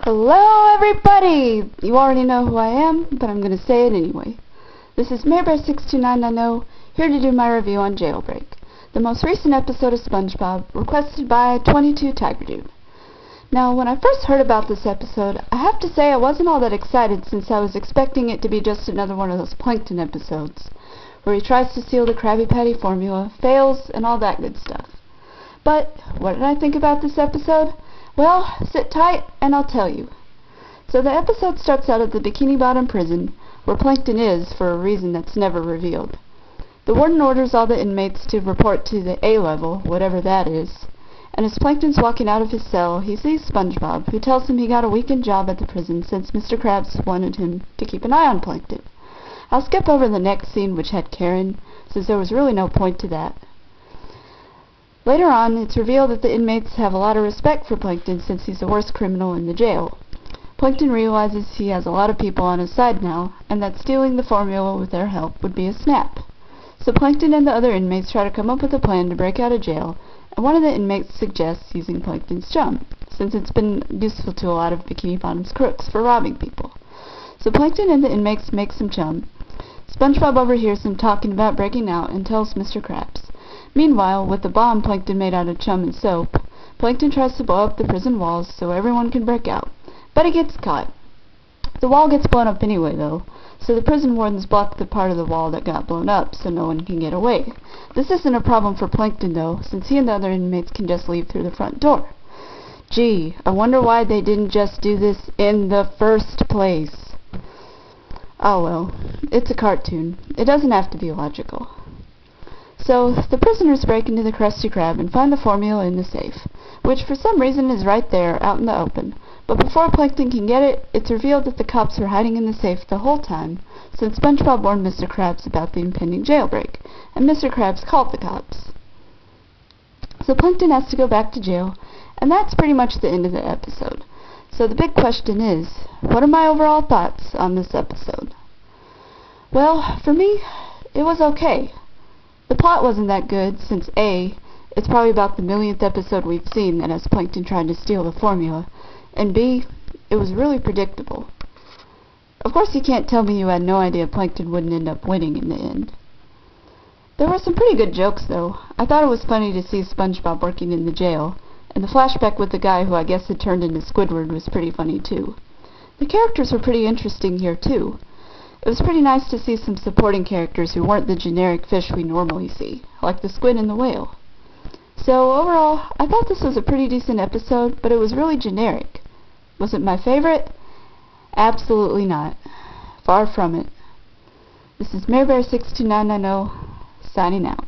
Hello everybody! You already know who I am, but I'm going to say it anyway. This is Mayorbear62990, here to do my review on Jailbreak, the most recent episode of SpongeBob, requested by 22 Tiger Dude. Now, when I first heard about this episode, I have to say I wasn't all that excited since I was expecting it to be just another one of those Plankton episodes, where he tries to steal the Krabby Patty formula, fails, and all that good stuff. But, what did I think about this episode? Well, sit tight and I'll tell you. So the episode starts out at the Bikini Bottom prison, where Plankton is for a reason that's never revealed. The warden orders all the inmates to report to the A level, whatever that is, and as Plankton's walking out of his cell, he sees SpongeBob, who tells him he got a weekend job at the prison since Mr. Krabs wanted him to keep an eye on Plankton. I'll skip over the next scene, which had Karen, since there was really no point to that. Later on, it's revealed that the inmates have a lot of respect for Plankton since he's the worst criminal in the jail. Plankton realizes he has a lot of people on his side now, and that stealing the formula with their help would be a snap. So Plankton and the other inmates try to come up with a plan to break out of jail, and one of the inmates suggests using Plankton's chum, since it's been useful to a lot of Bikini Bottom's crooks for robbing people. So Plankton and the inmates make some chum. SpongeBob overhears them talking about breaking out and tells Mr. Krabs. Meanwhile, with the bomb Plankton made out of chum and soap, Plankton tries to blow up the prison walls so everyone can break out, but he gets caught. The wall gets blown up anyway, though, so the prison wardens block the part of the wall that got blown up so no one can get away. This isn't a problem for Plankton, though, since he and the other inmates can just leave through the front door. Gee, I wonder why they didn't just do this in the first place. Oh well, it's a cartoon. It doesn't have to be logical. So, the prisoners break into the Krusty Krab and find the formula in the safe, which for some reason is right there, out in the open. But before Plankton can get it, it's revealed that the cops were hiding in the safe the whole time, since SpongeBob warned Mr. Krabs about the impending jailbreak, and Mr. Krabs called the cops. So Plankton has to go back to jail, and that's pretty much the end of the episode. So the big question is, what are my overall thoughts on this episode? Well, for me, it was okay. The plot wasn't that good, since A, it's probably about the millionth episode we've seen that has Plankton trying to steal the formula, and B, it was really predictable. Of course you can't tell me you had no idea Plankton wouldn't end up winning in the end. There were some pretty good jokes, though. I thought it was funny to see SpongeBob working in the jail, and the flashback with the guy who I guess had turned into Squidward was pretty funny, too. The characters were pretty interesting here, too. It was pretty nice to see some supporting characters who weren't the generic fish we normally see, like the squid and the whale. So, overall, I thought this was a pretty decent episode, but it was really generic. Was it my favorite? Absolutely not. Far from it. This is Mayorbear62990, signing out.